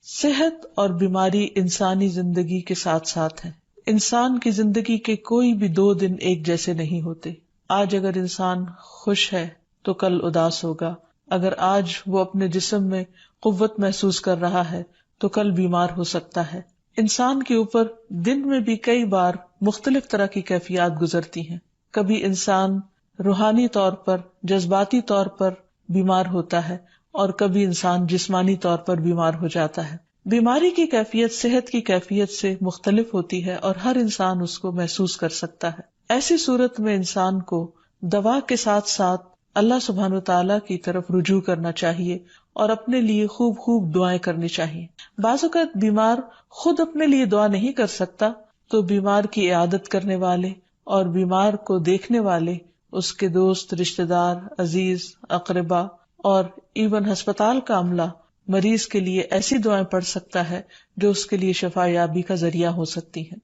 صحت اور بیماری انسانی زندگی کے ساتھ ساتھ ہیں. انسان کی زندگی کے کوئی بھی 2 دن ایک جیسے نہیں ہوتے. آج اگر انسان خوش ہے تو کل اداس ہوگا. اگر آج وہ اپنے جسم میں قوت محسوس کر رہا ہے تو کل بیمار ہو سکتا ہے. انسان کے اوپر دن میں بھی کئی بار مختلف طرح کی کیفیات گزرتی ہیں. کبھی انسان روحانی طور پر، جذباتی طور پر بیمار ہوتا ہے اور کبھی انسان جسمانی طور پر بیمار ہو جاتا ہے. بیماری کی کیفیت صحت کی کیفیت سے مختلف ہوتی ہے اور ہر انسان اس کو محسوس کر سکتا ہے. ایسی صورت میں انسان کو دوا کے ساتھ ساتھ اللہ سبحانہ وتعالیٰ کی طرف رجوع کرنا چاہیے اور اپنے لیے خوب خوب دعائیں کرنی چاہیے. بعض اوقات بیمار خود اپنے لیے دعا نہیں کر سکتا تو بیمار کی عیادت کرنے والے اور بیمار کو دیکھنے والے، اس کے دوست، رشتہ دار، عزیز، اقربا اور ایون ہسپتال کا عملہ مریض کے لیے ایسی دعائیں پڑھ سکتا ہے جو اس کے لیے شفا یابی کا ذریعہ ہو سکتی ہیں.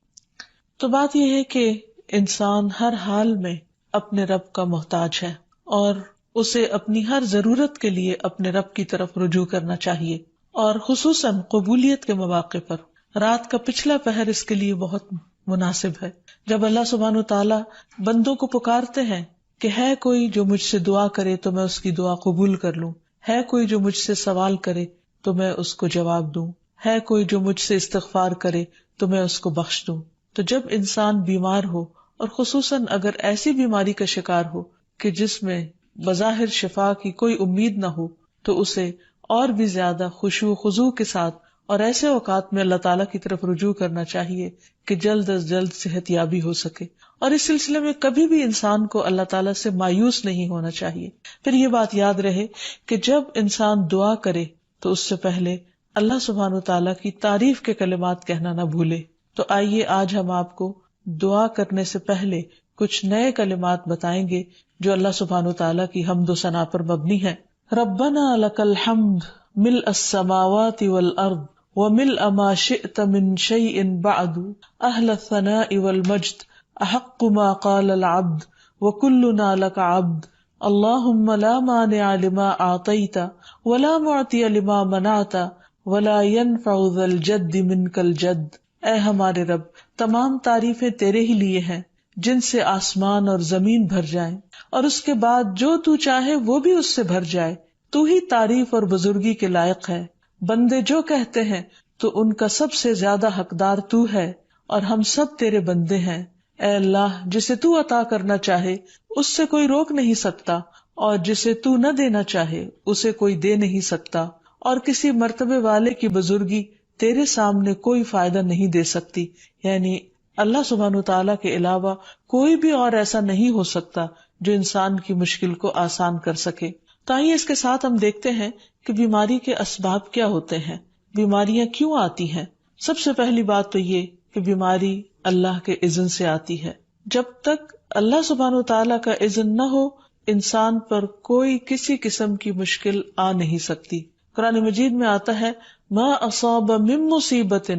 تو بات یہ ہے کہ انسان ہر حال میں اپنے رب کا محتاج ہے اور اسے اپنی ہر ضرورت کے لیے اپنے رب کی طرف رجوع کرنا چاہیے، اور خصوصاً قبولیت کے مواقع پر. رات کا پچھلا پہر اس کے لیے بہت مناسب ہے، جب اللہ سبحانہ وتعالیٰ بندوں کو پکارتے ہیں کہ ہے کوئی جو مجھ سے دعا کرے تو میں اس کی دعا قبول کر لوں، ہے کوئی جو مجھ سے سوال کرے تو میں اس کو جواب دوں، ہے کوئی جو مجھ سے استغفار کرے تو میں اس کو بخش دوں. تو جب انسان بیمار ہو اور خصوصاً اگر ایسی بیماری کا شکار ہو کہ جس میں بظاہر شفا کی کوئی امید نہ ہو، تو اسے اور بھی زیادہ خشوع و خضوع کے ساتھ اور ایسے اوقات میں اللہ تعالیٰ کی طرف رجوع کرنا چاہیے کہ جلد از جلد صحت یابی ہو سکے. اور اس سلسلے میں کبھی بھی انسان کو اللہ تعالیٰ سے مایوس نہیں ہونا چاہیے. پھر یہ بات یاد رہے کہ جب انسان دعا کرے تو اس سے پہلے اللہ سبحانہ وتعالیٰ کی تعریف کے کلمات کہنا نہ بھولے. تو آئیے آج ہم آپ کو دعا کرنے سے پہلے کچھ نئے کلمات بتائیں گے جو اللہ سبحانہ وتعالیٰ کی حمد و ثنا پر مبنی ہے. ربنا لک الحمد ملء السماوات والارض وملء ما شئت من شيء بعد اهل الثناء والمجد احق ما قال العبد وكلنا لك عبد اللهم لا مانع لما اعطيت ولا معطي لما منعت ولا ينفع ذا الجد منك الجد. اے ہمارے رب، تمام تعریفیں تیرے ہی لیے ہیں جن سے آسمان اور زمین بھر جائیں، اور اس کے بعد جو تو چاہے وہ بھی اس سے بھر جائے. تو ہی تعریف اور بزرگی کے لائق ہے. بندے جو کہتے ہیں تو ان کا سب سے زیادہ حقدار تو ہے، اور ہم سب تیرے بندے ہیں. اے اللہ، جسے تو عطا کرنا چاہے اس سے کوئی روک نہیں سکتا، اور جسے تو نہ دینا چاہے اسے کوئی دے نہیں سکتا، اور کسی مرتبے والے کی بزرگی تیرے سامنے کوئی فائدہ نہیں دے سکتی. یعنی اللہ سبحانہ وتعالیٰ کے علاوہ کوئی بھی اور ایسا نہیں ہو سکتا جو انسان کی مشکل کو آسان کر سکے. تو آئیے اس کے ساتھ ہم دیکھتے ہیں کہ بیماری کے اسباب کیا ہوتے ہیں، بیماریاں کیوں آتی ہیں. سب سے پہلی بات تو یہ کہ بیماری اللہ کے اذن سے آتی ہے. جب تک اللہ سبحانہ وتعالیٰ کا اذن نہ ہو انسان پر کوئی کسی قسم کی مشکل آ نہیں سکتی. قرآن مجید میں آتا ہے ما اصاب من مصیبت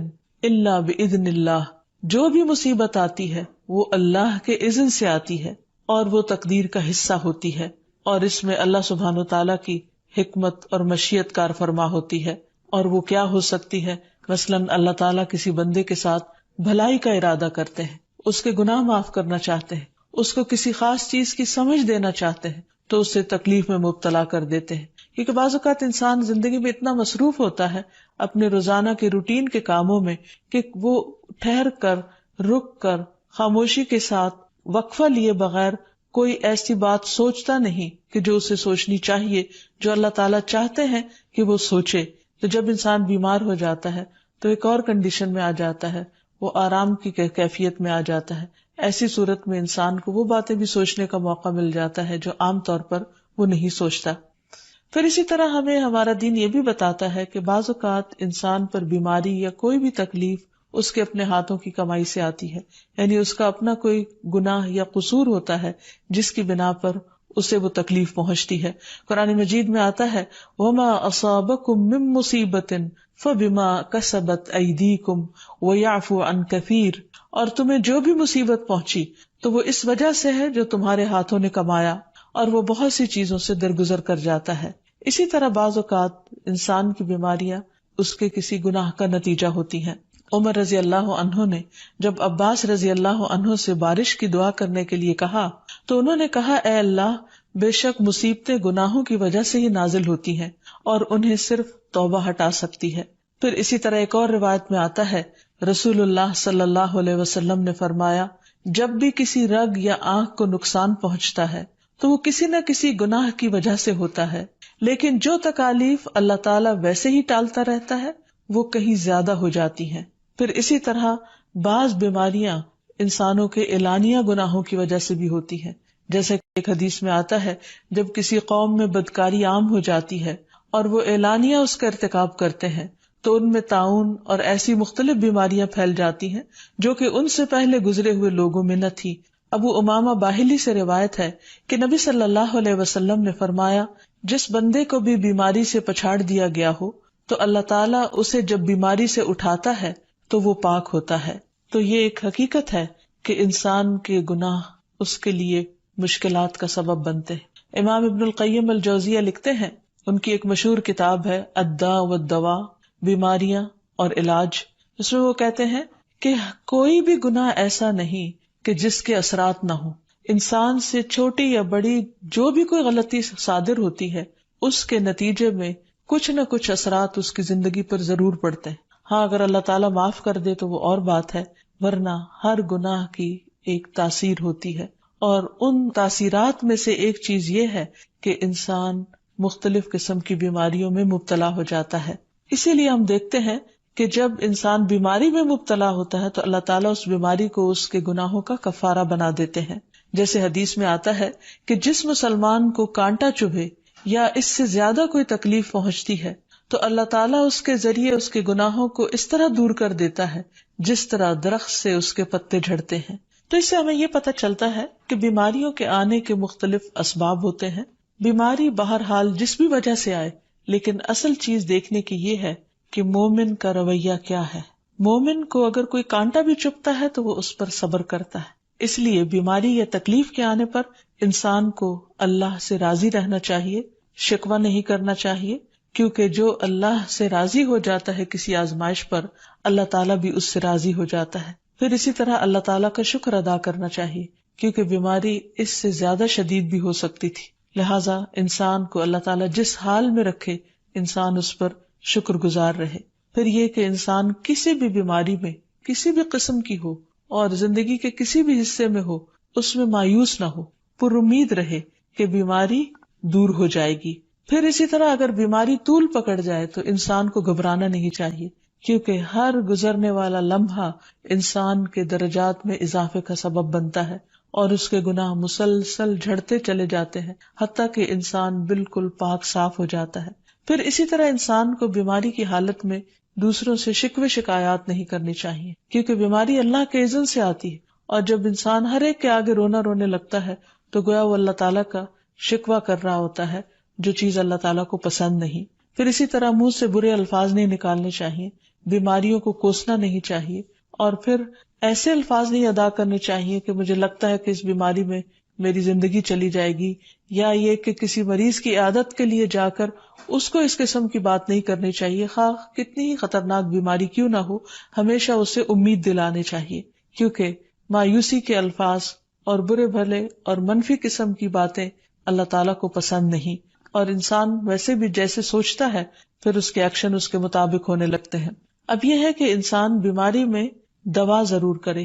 الا باذن اللہ. جو بھی مصیبت آتی ہے وہ اللہ کے اذن سے آتی ہے اور وہ تقدیر کا حصہ ہوتی ہے، اور اس میں اللہ سبحانہ وتعالیٰ کی حکمت اور مشیت کار فرما ہوتی ہے. اور وہ کیا ہو سکتی ہے؟ مثلاً اللہ تعالیٰ کسی بندے کے ساتھ بھلائی کا ارادہ کرتے ہیں، اس کے گناہ معاف کرنا چاہتے ہیں، اس کو کسی خاص چیز کی سمجھ دینا چاہتے ہیں تو اسے تکلیف میں مبتلا کر دیتے ہیں. کیونکہ بعض اوقات انسان زندگی میں اتنا مصروف ہوتا ہے اپنے روزانہ کے روٹین کے کاموں میں کہ وہ ٹھہر کر، رک کر، خاموشی کے ساتھ وقفہ لیے بغیر کوئی ایسی بات سوچتا نہیں کہ جو اسے سوچنی چاہیے، جو اللہ تعالیٰ چاہتے ہیں کہ وہ سوچے. تو جب انسان بیمار ہو جاتا ہے تو ایک اور کنڈیشن میں آ جاتا ہے، وہ آرام کی کیفیت میں آ جاتا ہے. ایسی صورت میں انسان کو وہ باتیں بھی سوچنے کا موقع مل جاتا ہے جو عام طور پر وہ نہیں سوچتا. پھر اسی طرح ہمیں ہمارا دین یہ بھی بتاتا ہے کہ بعض اوقات انسان پر بیماری یا کوئی بھی تکلیف اس کے اپنے ہاتھوں کی کمائی سے آتی ہے، یعنی اس کا اپنا کوئی گناہ یا قصور ہوتا ہے جس کی بنا پر اسے وہ تکلیف پہنچتی ہے. قرآن مجید میں آتا ہے وَمَا أَصَابَكُم مِّن مُّصِيبَةٍ فَبِمَا كَسَبَتْ أَيْدِيكُمْ وَيَعْفُو عَن كَثِيرٍ. اور تمہیں جو بھی مصیبت پہنچی تو وہ اس وجہ سے ہے جو تمہارے ہاتھوں نے کمایا، اور وہ بہت سی چیزوں سے درگزر کر جاتا ہے. اسی طرح بعض اوقات انسان کی بیماریاں اس کے کسی گناہ کا نتیجہ ہوتی ہیں۔ عمر رضی اللہ عنہ نے جب عباس رضی اللہ عنہ سے بارش کی دعا کرنے کے لیے کہا تو انہوں نے کہا، اے اللہ، بے شک مصیبتیں گناہوں کی وجہ سے ہی نازل ہوتی ہیں اور انہیں صرف توبہ ہٹا سکتی ہے۔ پھر اسی طرح ایک اور روایت میں آتا ہے، رسول اللہ صلی اللہ علیہ وسلم نے فرمایا، جب بھی کسی رگ یا آنکھ کو نقصان پہنچتا ہے تو وہ کسی نہ کسی گناہ کی وجہ سے ہوتا ہے، لیکن جو تکالیف اللہ تعالیٰ ویسے ہی ٹالتا رہتا ہے وہ کہیں زیادہ ہو جاتی ہیں۔ پھر اسی طرح بعض بیماریاں انسانوں کے اعلانیہ گناہوں کی وجہ سے بھی ہوتی ہیں، جیسے کہ ایک حدیث میں آتا ہے، جب کسی قوم میں بدکاری عام ہو جاتی ہے اور وہ اعلانیہ اس کا ارتکاب کرتے ہیں تو ان میں طاعون اور ایسی مختلف بیماریاں پھیل جاتی ہیں جو کہ ان سے پہلے گزرے ہوئے لوگوں میں نہ تھی۔ ابو امامہ باہلی سے روایت ہے کہ نبی صلی اللہ علیہ وسلم نے فرمایا، جس بندے کو بھی بیماری سے پچھاڑ دیا گیا ہو تو اللہ تعالیٰ اسے جب بیماری سے اٹھاتا ہے تو وہ پاک ہوتا ہے۔ تو یہ ایک حقیقت ہے کہ انسان کے گناہ اس کے لیے مشکلات کا سبب بنتے ہیں۔ امام ابن القیم الجوزیہ لکھتے ہیں، ان کی ایک مشہور کتاب ہے الداء والدواء، بیماریاں اور علاج، اس میں وہ کہتے ہیں کہ کوئی بھی گناہ ایسا نہیں کہ جس کے اثرات نہ ہوں۔ انسان سے چھوٹی یا بڑی جو بھی کوئی غلطی صادر ہوتی ہے اس کے نتیجے میں کچھ نہ کچھ اثرات اس کی زندگی پر ضرور پڑتے ہیں۔ ہاں، اگر اللہ تعالیٰ معاف کر دے تو وہ اور بات ہے، ورنہ ہر گناہ کی ایک تاثیر ہوتی ہے، اور ان تاثیرات میں سے ایک چیز یہ ہے کہ انسان مختلف قسم کی بیماریوں میں مبتلا ہو جاتا ہے۔ اسی لیے ہم دیکھتے ہیں کہ جب انسان بیماری میں مبتلا ہوتا ہے تو اللہ تعالیٰ اس بیماری کو اس کے گناہوں کا کفارہ بنا دیتے ہیں۔ جیسے حدیث میں آتا ہے کہ جس مسلمان کو کانٹا چبھے یا اس سے زیادہ کوئی تکلیف پہنچتی ہے تو اللہ تعالیٰ اس کے ذریعے اس کے گناہوں کو اس طرح دور کر دیتا ہے جس طرح درخت سے اس کے پتے جھڑتے ہیں۔ تو اس سے ہمیں یہ پتہ چلتا ہے کہ بیماریوں کے آنے کے مختلف اسباب ہوتے ہیں۔ بیماری بہرحال جس بھی وجہ سے آئے، لیکن اصل چیز دیکھنے کی یہ ہے کہ مومن کا رویہ کیا ہے۔ مومن کو اگر کوئی کانٹا بھی چبھتا ہے تو وہ اس پر صبر کرتا ہے۔ اس لیے بیماری یا تکلیف کے آنے پر انسان کو اللہ سے راضی رہنا چاہیے، شکوہ نہیں کرنا چاہیے، کیونکہ جو اللہ سے راضی ہو جاتا ہے کسی آزمائش پر، اللہ تعالیٰ بھی اس سے راضی ہو جاتا ہے۔ پھر اسی طرح اللہ تعالیٰ کا شکر ادا کرنا چاہیے، کیونکہ بیماری اس سے زیادہ شدید بھی ہو سکتی تھی، لہٰذا انسان کو اللہ تعالیٰ جس حال میں رکھے انسان اس پر شکر گزار رہے۔ پھر یہ کہ انسان کسی بھی بیماری میں کسی بھی قسم کی ہو اور زندگی کے کسی بھی حصے میں ہو، اس میں مایوس نہ ہو، پر امید رہے کہ بیماری دور ہو جائے گی۔ پھر اسی طرح اگر بیماری طول پکڑ جائے تو انسان کو گھبرانا نہیں چاہیے، کیونکہ ہر گزرنے والا لمحہ انسان کے درجات میں اضافے کا سبب بنتا ہے اور اس کے گناہ مسلسل جھڑتے چلے جاتے ہیں حتیٰ کہ انسان بالکل پاک صاف ہو جاتا ہے۔ پھر اسی طرح انسان کو بیماری کی حالت میں دوسروں سے شکوے شکایات نہیں کرنی چاہیے، کیونکہ بیماری اللہ کے اذن سے آتی ہے، اور جب انسان ہر ایک کے آگے رونے لگتا ہے تو گویا وہ اللہ تعالیٰ کا شکوہ کر رہا ہوتا ہے، جو چیز اللہ تعالیٰ کو پسند نہیں۔ پھر اسی طرح منہ سے برے الفاظ نہیں نکالنے چاہیے، بیماریوں کو کوسنا نہیں چاہیے، اور پھر ایسے الفاظ نہیں ادا کرنے چاہیے کہ مجھے لگتا ہے کہ اس بیماری میں میری زندگی چلی جائے گی، یا یہ کہ کسی مریض کی عیادت کے لیے جا کر اس کو اس قسم کی بات نہیں کرنی چاہیے، خواہ کتنی ہی خطرناک بیماری کیوں نہ ہو، ہمیشہ اسے امید دلانے چاہیے، کیونکہ مایوسی کے الفاظ اور برے بھلے اور منفی قسم کی باتیں اللہ تعالیٰ کو پسند نہیں، اور انسان ویسے بھی جیسے سوچتا ہے پھر اس کے ایکشن اس کے مطابق ہونے لگتے ہیں۔ اب یہ ہے کہ انسان بیماری میں دوا ضرور کرے،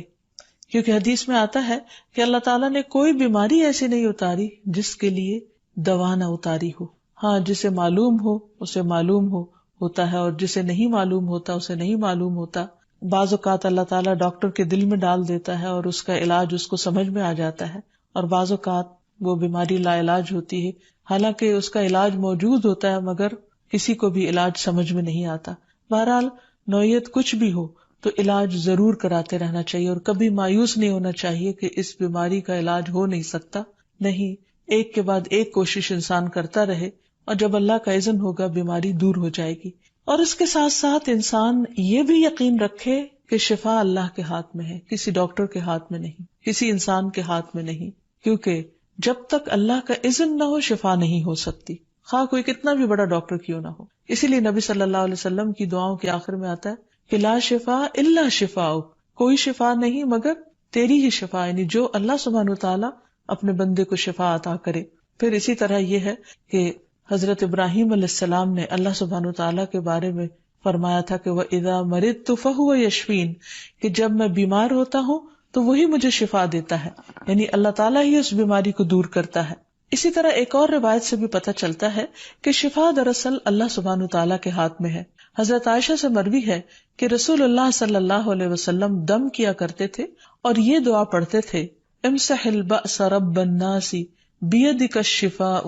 کیونکہ حدیث میں آتا ہے کہ اللہ تعالیٰ نے کوئی بیماری ایسی نہیں اتاری جس کے لیے دوا نہ اتاری ہو۔ ہاں، جسے معلوم ہو اسے معلوم ہوتا ہے، اور جسے نہیں معلوم ہوتا اسے نہیں معلوم ہوتا۔ بعض اوقات اللہ تعالیٰ ڈاکٹر کے دل میں ڈال دیتا ہے اور اس کا علاج اس کو سمجھ میں آ جاتا ہے، اور بعض اوقات وہ بیماری لا علاج ہوتی ہے، حالانکہ اس کا علاج موجود ہوتا ہے مگر کسی کو بھی علاج سمجھ میں نہیں آتا۔ بہرحال نوعیت کچھ بھی ہو تو علاج ضرور کراتے رہنا چاہیے، اور کبھی مایوس نہیں ہونا چاہیے کہ اس بیماری کا علاج ہو نہیں سکتا، نہیں، ایک کے بعد ایک کوشش انسان کرتا رہے، اور جب اللہ کا اذن ہوگا بیماری دور ہو جائے گی۔ اور اس کے ساتھ ساتھ انسان یہ بھی یقین رکھے کہ شفا اللہ کے ہاتھ میں ہے، کسی ڈاکٹر کے ہاتھ میں نہیں، کسی انسان کے ہاتھ میں نہیں، کیونکہ جب تک اللہ کا اذن نہ ہو شفا نہیں ہو سکتی، خواہ کوئی کتنا بھی بڑا ڈاکٹر کیوں نہ ہو۔ اسی لیے نبی صلی اللہ علیہ وسلم کی دعاؤں کے آخر میں آتا ہے کہ لا شفا الا شفاؤک، کوئی شفا نہیں مگر تیری ہی شفا، یعنی جو اللہ سبحانہ وتعالی اپنے بندے کو شفا عطا کرے۔ پھر اسی طرح یہ ہے کہ حضرت ابراہیم علیہ السلام نے اللہ سبحانہ وتعالی کے بارے میں فرمایا تھا کہ وَإِذَا مَرِضْتُ فَهُوَ يَشْفِينِ، کہ جب میں بیمار ہوتا ہوں تو وہی مجھے شفا دیتا ہے، یعنی اللہ تعالیٰ ہی اس بیماری کو دور کرتا ہے۔ اسی طرح ایک اور روایت سے بھی پتہ چلتا ہے کہ شفا دراصل اللہ سبحانہ وتعالیٰ کے ہاتھ میں ہے۔ حضرت عائشہ سے مروی ہے کہ رسول اللہ صلی اللہ علیہ وسلم دم کیا کرتے تھے اور یہ دعا پڑھتے تھے، امسح البأس رب الناس بیدک الشفاء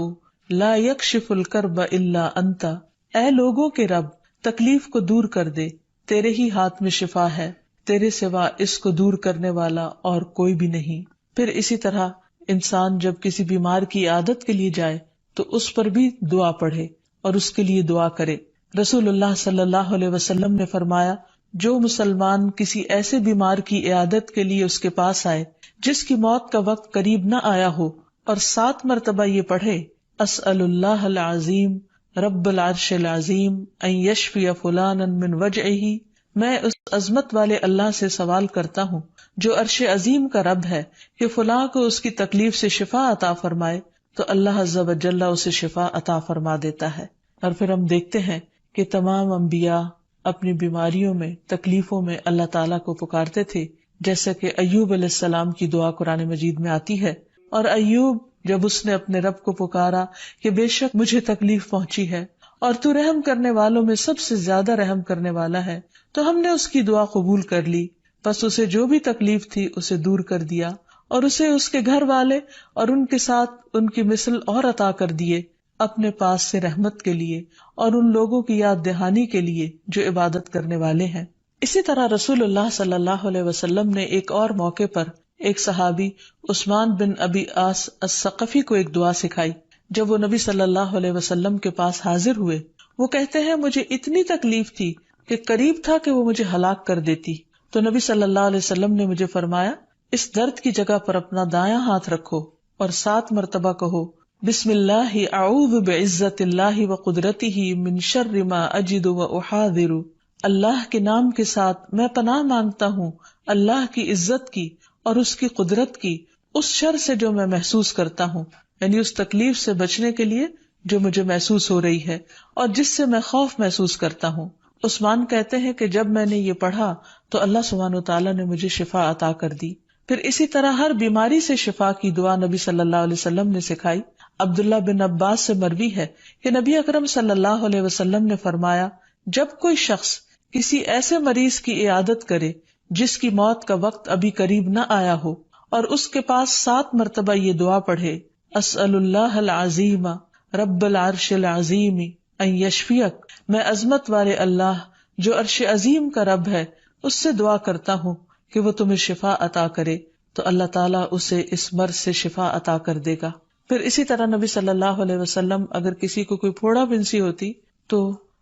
لا یکشف الکرب الا انت، اے لوگوں کے رب تکلیف کو دور کر دے، تیرے ہی ہاتھ میں شفا ہے، تیرے سوا اس کو دور کرنے والا اور کوئی بھی نہیں۔ پھر اسی طرح انسان جب کسی بیمار کی عیادت کے لیے جائے تو اس پر بھی دعا پڑھے اور اس کے لیے دعا کرے۔ رسول اللہ صلی اللہ علیہ وسلم نے فرمایا، جو مسلمان کسی ایسے بیمار کی عیادت کے لیے اس کے پاس آئے جس کی موت کا وقت قریب نہ آیا ہو اور 7 مرتبہ یہ پڑھے، اسأل اللہ العظیم رب العرش العظیم ان یشفی فلانا من وجعہ، میں اس عظمت والے اللہ سے سوال کرتا ہوں جو عرش عظیم کا رب ہے کہ فلاں کو اس کی تکلیف سے شفا عطا فرمائے، تو اللہ عز و جل اسے شفا عطا فرما دیتا ہے۔ اور پھر ہم دیکھتے ہیں کہ تمام انبیاء اپنی بیماریوں میں، تکلیفوں میں اللہ تعالیٰ کو پکارتے تھے، جیسا کہ ایوب علیہ السلام کی دعا قرآن مجید میں آتی ہے۔ اور ایوب جب اس نے اپنے رب کو پکارا کہ بے شک مجھے تکلیف پہنچی ہے اور تو رحم کرنے والوں میں سب سے زیادہ رحم کرنے والا ہے، تو ہم نے اس کی دعا قبول کر لی، بس اسے جو بھی تکلیف تھی اسے دور کر دیا اور اسے اس کے گھر والے اور ان کے ساتھ ان کی مثل اور عطا کر دیے اپنے پاس سے رحمت کے لیے اور ان لوگوں کی یاد دہانی کے لیے جو عبادت کرنے والے ہیں۔ اسی طرح رسول اللہ صلی اللہ علیہ وسلم نے ایک اور موقع پر ایک صحابی عثمان بن ابی عاص الثقفی کو ایک دعا سکھائی۔ جب وہ نبی صلی اللہ علیہ وسلم کے پاس حاضر ہوئے، وہ کہتے ہیں مجھے اتنی تکلیف تھی کہ قریب تھا کہ وہ مجھے ہلاک کر دیتی، تو نبی صلی اللہ علیہ وسلم نے مجھے فرمایا، اس درد کی جگہ پر اپنا دایاں ہاتھ رکھو اور 7 مرتبہ کہو، بسم اللہ اعوذ بعزت اللہ وقدرتہ من شر ما اجد واحاذر، اللہ کے نام کے ساتھ میں پناہ مانگتا ہوں اللہ کی عزت کی اور اس کی قدرت کی اس شر سے جو میں محسوس کرتا ہوں، یعنی اس تکلیف سے بچنے کے لیے جو مجھے محسوس ہو رہی ہے اور جس سے میں خوف محسوس کرتا ہوں۔ عثمان کہتے ہیں کہ جب میں نے یہ پڑھا تو اللہ سبحانہ وتعالیٰ نے مجھے شفا عطا کر دی۔ پھر اسی طرح ہر بیماری سے شفا کی دعا نبی صلی اللہ علیہ وسلم نے سکھائی۔ عبداللہ بن عباس سے مروی ہے کہ نبی اکرم صلی اللہ علیہ وسلم نے فرمایا، جب کوئی شخص کسی ایسے مریض کی عیادت کرے جس کی موت کا وقت ابھی قریب نہ آیا ہو اور اس کے پاس 7 مرتبہ یہ دعا پڑھے، اسأل اللہ العظیم رب العرش العظیم ان یشفیک، میں عظمت والے اللہ جو عرش عظیم کا رب ہے اس سے دعا کرتا ہوں کہ وہ تمہیں شفا عطا کرے، تو اللہ تعالیٰ اسے اس مرض سے شفا عطا کر دے گا۔ پھر اسی طرح نبی صلی اللہ علیہ وسلم اگر کسی کو کوئی پھوڑا بنسی ہوتی تو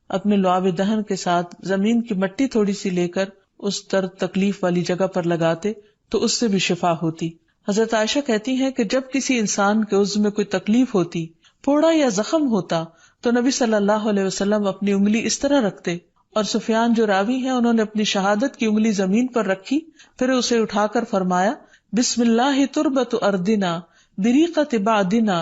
اپنے لعاب دہن کے ساتھ زمین کی مٹی تھوڑی سی لے کر اس درد تکلیف والی جگہ پر لگاتے تو اس سے بھی شفا ہوتی۔ حضرت عائشہ کہتی ہیں کہ جب کسی انسان کے عضو میں کوئی تکلیف ہوتی، پھوڑا یا زخم ہوتا، تو نبی صلی اللہ علیہ وسلم اپنی انگلی اس طرح رکھتے، اور سفیان جو راوی ہیں انہوں نے اپنی شہادت کی انگلی زمین پر رکھی، پھر اسے اٹھا کر فرمایا، بسم اللہ تربت اردنا بریقت بعدنا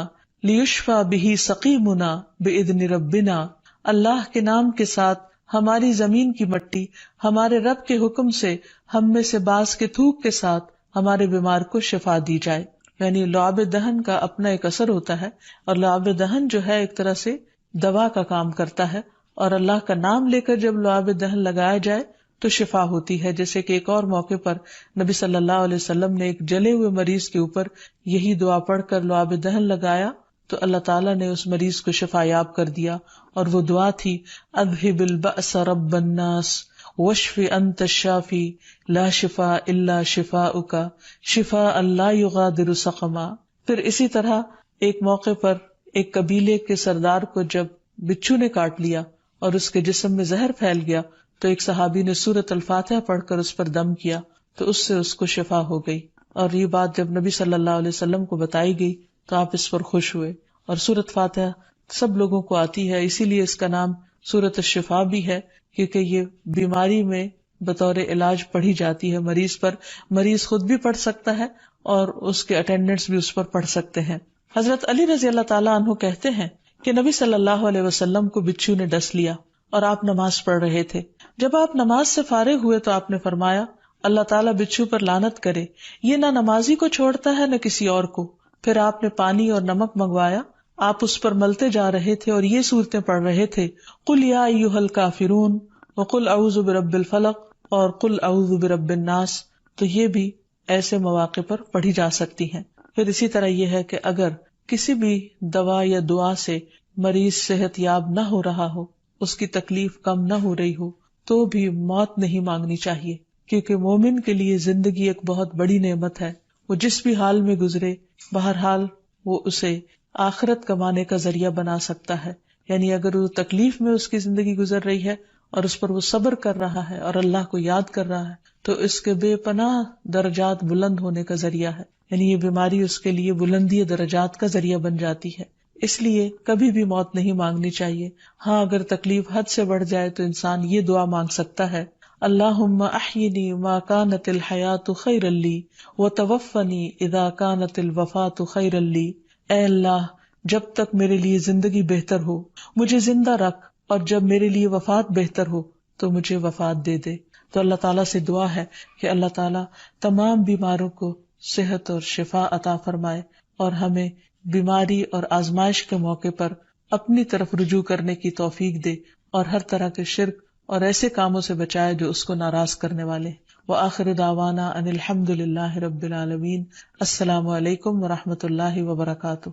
لیشفى به سقیمنا باذن ربنا، اللہ کے نام کے ساتھ ہماری زمین کی مٹی ہمارے رب کے حکم سے ہم میں سے بعض کے تھوک کے ساتھ ہمارے بیمار کو شفا دی جائے۔ یعنی لعاب دہن کا اپنا ایک اثر ہوتا ہے، اور لعاب دہن جو ہے ایک طرح سے دوا کا کام کرتا ہے، اور اللہ کا نام لے کر جب لعاب دہن لگایا جائے تو شفا ہوتی ہے۔ جیسے کہ ایک اور موقع پر نبی صلی اللہ علیہ وسلم نے ایک جلے ہوئے مریض کے اوپر یہی دعا پڑھ کر لعاب دہن لگایا تو اللہ تعالیٰ نے اس مریض کو شفا یاب کر دیا، اور وہ دعا تھی، اذہب البأس رب الناس واشف انت الشافی لا شفاء الا شفاؤک شفاء لا یغادر سقما۔ پھر اسی طرح ایک موقع پر ایک قبیلے کے سردار کو جب بچھو نے کاٹ لیا اور اس کے جسم میں زہر پھیل گیا تو ایک صحابی نے سورۃ الفاتحہ پڑھ کر اس پر دم کیا تو اس سے اس کو شفا ہو گئی، اور یہ بات جب نبی صلی اللہ علیہ وسلم کو بتائی گئی تو آپ اس پر خوش ہوئے۔ اور سورۃ فاتحہ سب لوگوں کو آتی ہے، اسی لیے اس کا نام سورۃ الشفا بھی ہے، کیونکہ یہ بیماری میں بطور علاج پڑھی جاتی ہے مریض پر. مریض خود بھی پڑھ سکتا ہے اور اس کے اٹینڈنٹس بھی اس پر پڑھ سکتے ہیں. حضرت علی رضی اللہ تعالیٰ عنہ کہتے ہیں کہ نبی صلی اللہ علیہ وسلم کو بچھو نے ڈس لیا اور آپ نماز پڑھ رہے تھے. جب آپ نماز سے فارغ ہوئے تو آپ نے فرمایا اللہ تعالیٰ بچھو پر لعنت کرے، یہ نہ نمازی کو چھوڑتا ہے نہ کسی اور کو. پھر آپ نے پانی اور نمک منگوایا، آپ اس پر ملتے جا رہے تھے اور یہ صورتیں پڑھ رہے تھے، قل یا ایھا الکافرون وقل اعوذ برب الفلق اور قل اعوذ برب الناس. تو یہ بھی ایسے مواقع پر پڑھی جا سکتی ہیں. پھر اسی طرح یہ ہے کہ اگر کسی بھی دوا یا دعا سے مریض صحت یاب نہ ہو رہا ہو، اس کی تکلیف کم نہ ہو رہی ہو، تو بھی موت نہیں مانگنی چاہیے، کیونکہ مومن کے لیے زندگی ایک بہت بڑی نعمت ہے. وہ جس بھی حال میں گزرے، بہرحال وہ اسے آخرت کمانے کا ذریعہ بنا سکتا ہے. یعنی اگر وہ تکلیف میں اس کی زندگی گزر رہی ہے اور اس پر وہ صبر کر رہا ہے اور اللہ کو یاد کر رہا ہے، تو اس کے بے پناہ درجات بلند ہونے کا ذریعہ ہے. یعنی یہ بیماری اس کے لیے بلندی درجات کا ذریعہ بن جاتی ہے. اس لیے کبھی بھی موت نہیں مانگنی چاہیے. ہاں اگر تکلیف حد سے بڑھ جائے تو انسان یہ دعا مانگ سکتا ہے، اللہم احینی ما کانت الحیات خیرا لی وتوفنی اذا کانت الوفات خیرا لی. اے اللہ، جب تک میرے لیے زندگی بہتر ہو مجھے زندہ رکھ، اور جب میرے لیے وفات بہتر ہو تو مجھے وفات دے دے. تو اللہ تعالیٰ سے دعا ہے کہ اللہ تعالیٰ تمام بیماروں کو صحت اور شفا عطا فرمائے، اور ہمیں بیماری اور آزمائش کے موقع پر اپنی طرف رجوع کرنے کی توفیق دے، اور ہر طرح کے شرک اور ایسے کاموں سے بچائے جو اس کو ناراض کرنے والے. وآخر دعوانا ان الحمد للہ رب العالمین. السلام علیکم ورحمۃ اللہ وبرکاتہ.